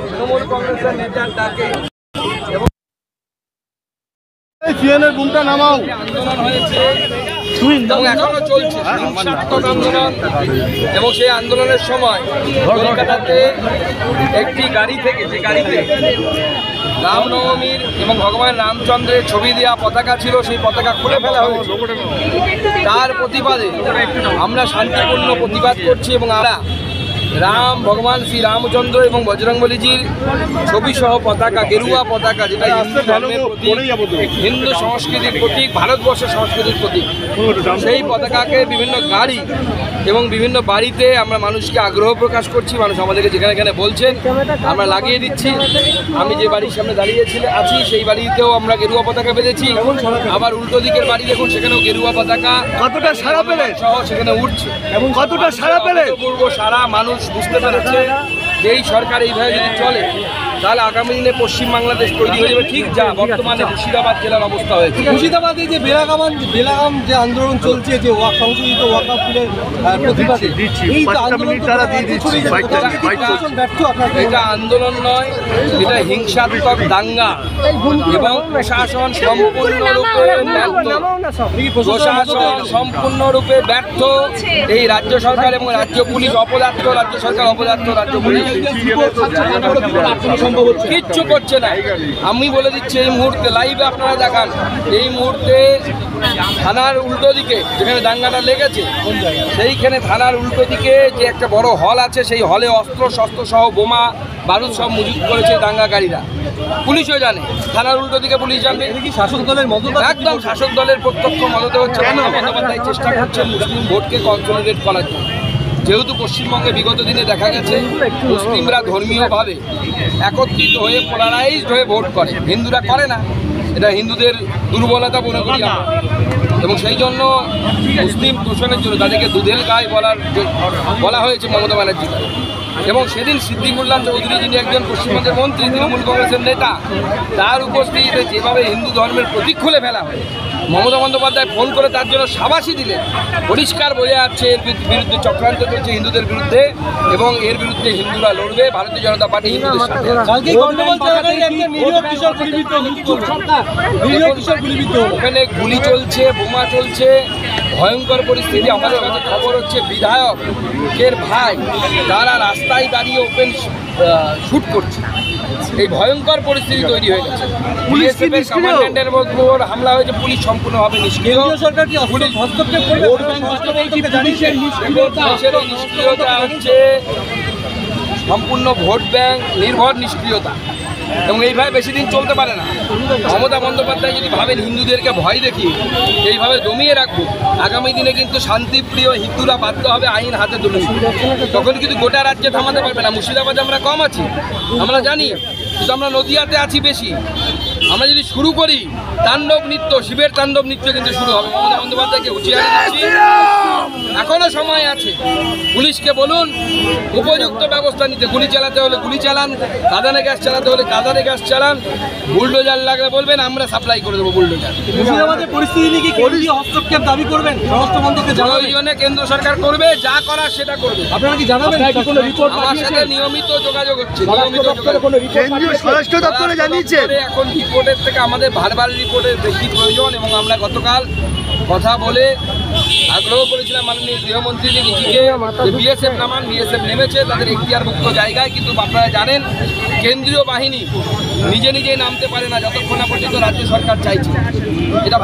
তৃণমূল কংগ্রেসের নেতার ডাকে বুমটা নামাও আন্দোলন হয়েছে এবং এখনো চলছে হিংসাত্মক আন্দোলন। এবং সেই আন্দোলনের সময় কলকাতাতে একটি গাড়ি থেকে, যে গাড়িতে রামনবমীর এবং ভগবান রামচন্দ্রের ছবি দেওয়া পতাকা ছিল, সেই পতাকা খুলে ফেলা হয়েছে। তার প্রতিবাদে আমরা শান্তিপূর্ণ প্রতিবাদ করছি এবং আমরা ভগবান শ্রী রামচন্দ্র এবং বজরংবলীজির ছবি সহ পতাকা, গেরুয়া পতাকা, যেটা হিন্দু ধর্মের প্রতীক, হিন্দু সংস্কৃতির প্রতীক, ভারতবর্ষের সংস্কৃতির প্রতীক, সেই পতাকাকে বিভিন্ন গাড়ি এবং বিভিন্ন বাড়িতে আমরা মানুষকে আগ্রহ প্রকাশ করছি। মানুষ আমাদেরকে যেখানে যেখানে বলছেন আমরা লাগিয়ে দিচ্ছি। আমি যে বাড়ির সামনে আছি সেই বাড়িতেও আমরা গেরুয়া পতাকা বেঁধেছি। আবার উল্টো দিকের বাড়ি দেখুন, সেখানেও গেরুয়া পতাকা কতটা সাড়া পেলেন সহ সেখানে উঠছে এবং কতটা সাড়া পেলেন পূর্ব সারা মানুষ বুঝতে পেরেছে যে এই সরকার এইভাবে যদি চলে তাহলে আগামী দিনে পশ্চিম বাংলাদেশ তৈরি হয়ে যাবে, ঠিক যা বর্তমানে মুর্শিদাবাদ জেলার অবস্থা হয়েছে। মুর্শিদাবাদে যে বেলাগাম যে আন্দোলন চলছে, যে সংশোধিত ওয়াকফ বিলের প্রতিবাদে, এই আন্দোলন এটা আন্দোলন নয়, এটা হিংসাত্মক দাঙ্গা এবং প্রশাসন সম্পূর্ণরূপে ব্যর্থ। এই রাজ্য সরকার এবং রাজ্য পুলিশ অপদার্থ, রাজ্য সরকার অপদার্থ, রাজ্য পুলিশ কিচ্ছু করছে না। আমি বলে দিচ্ছি এই মুহূর্তে লাইভে আপনারা দেখান, এই মুহূর্তে থানার উল্টো দিকে যেখানে দাঙ্গাটা লেগেছে, সেইখানে থানার উল্টো দিকে যে একটা বড় হল আছে, সেই হলে অস্ত্র শস্ত্র সহ বোমা বারুদ সব মজুত করেছে দাঙ্গাকারীরা। পুলিশও জানে, থানার উল্টো দিকে পুলিশ জানবে। শাসক দলের মদত, একদম শাসক দলের প্রত্যক্ষ মদতে হচ্ছে। বন্দ্যোপাধ্যায় চেষ্টা করছেন মুসলিম ভোটকে কনসলিডেট করার জন্য। যেহেতু পশ্চিমবঙ্গে বিগত দিনে দেখা গেছে মুসলিমরা ধর্মীয়ভাবে একত্রিত হয়ে পোলারাইজড হয়ে ভোট করে, হিন্দুরা করে না। এটা হিন্দুদের দুর্বলতা মনে করি আমরা। এবং সেই জন্য মুসলিম তোষণের জন্য তাদেরকে দুধের গায়ে বলা হয়েছে মমতা ব্যানার্জি। এবং সেদিন সিদ্দিকুল্লাহ চৌধুরী, যিনি একজন পশ্চিমবঙ্গের মন্ত্রী, তৃণমূল কংগ্রেসের নেতা, তার উপস্থিতিতে যেভাবে হিন্দু ধর্মের প্রতীক খুলে ফেলা হয়, মমতা বন্দ্যোপাধ্যায় ফোন করে তার জন্য শাবাশি দিলেন। পরিষ্কার বোঝা যাচ্ছে এর বিরুদ্ধে চক্রান্ত চলছে হিন্দুদের বিরুদ্ধে, এবং এর বিরুদ্ধে হিন্দুরা লড়বে। ভারতীয় জনতা পার্টি হিন্দুদের সাথে। ওখানে গুলি চলছে, বোমা চলছে, ভয়ঙ্কর পরিস্থিতি। আমাদের কাছে খবর হচ্ছে বিধায়কের ভাই তারা রাস্তায় দাঁড়িয়ে ওপেন শুট করছে। এই ভয়ঙ্কর পরিস্থিতি তৈরি হয়ে গেছে। বিএসএফের কমান্ড্যান্টের উপর হামলা হয়েছে, পুলিশ সম্পূর্ণভাবে নিষ্ক্রিয়। সরকার কি হস্তক্ষেপ করবে? নিষ্ক্রিয়তা হচ্ছে সম্পূর্ণ ভোট ব্যাংক নির্ভর নিষ্ক্রিয়তা, এবং এইভাবে বেশি দিন চলতে পারে না। মমতা বন্দ্যোপাধ্যায় যদি ভাবেন হিন্দুদেরকে ভয় দেখিয়ে এইভাবে দমিয়ে রাখবো, আগামী দিনে কিন্তু শান্তিপ্রিয় হিন্দুরা বাধ্য হবে আইন হাতে তুলে। তখন কিন্তু গোটা রাজ্যে থামাতে পারবে না। মুর্শিদাবাদে আমরা কম আছি, আমরা জানি, কিন্তু আমরা নদিয়াতে আছি বেশি। আমরা যদি শুরু করি তাণ্ডব নৃত্য, শিবের তাণ্ডব নৃত্য কিন্তু শুরু হবে। মমতা বন্দ্যোপাধ্যায়কে হুঁশিয়ারি দিচ্ছি, এখনো সময় আছে। পুলিশকে বলুন উপযুক্ত ব্যবস্থা নিতে। গুলি চালাতে হলে গুলি চালান, কাঁদানে গ্যাস চালাতে হলে কাঁদানে গ্যাস চালান, বুলডোজার লাগলে বলবেন, আমরা সাপ্লাই করে দেবো বুলডোজার। মুর্শিদাবাদের পরিস্থিতি কি কেন্দ্রীয় হস্তক্ষেপ দাবি করবেন? স্বরাষ্ট্রমন্ত্রীকে প্রয়োজনে কেন্দ্র সরকার করবে, যা করার সেটা করবে। আপনারা কি জানাবেন? আমার সাথে নিয়মিত যোগাযোগ হচ্ছে। স্বরাষ্ট্র দপ্তরে জানিয়েছে। এখন রিপোর্টের থেকে আমাদের ভারবার রিপোর্টের বেশি প্রয়োজন, এবং আমরা গতকাল কথা বলে আগ্রহ করেছিলাম মাননীয় গৃহমন্ত্রী নিজেকে বিএসএফ নামান। বিএসএফ নেমেছে তাদের এখতিয়ারভুক্ত জায়গায়, কিন্তু আপনারা জানেন কেন্দ্রীয় বাহিনী নিজে নিজেই নামতে পারে না যতক্ষণ না পর্যন্ত রাজ্য সরকার চাইছে। এটা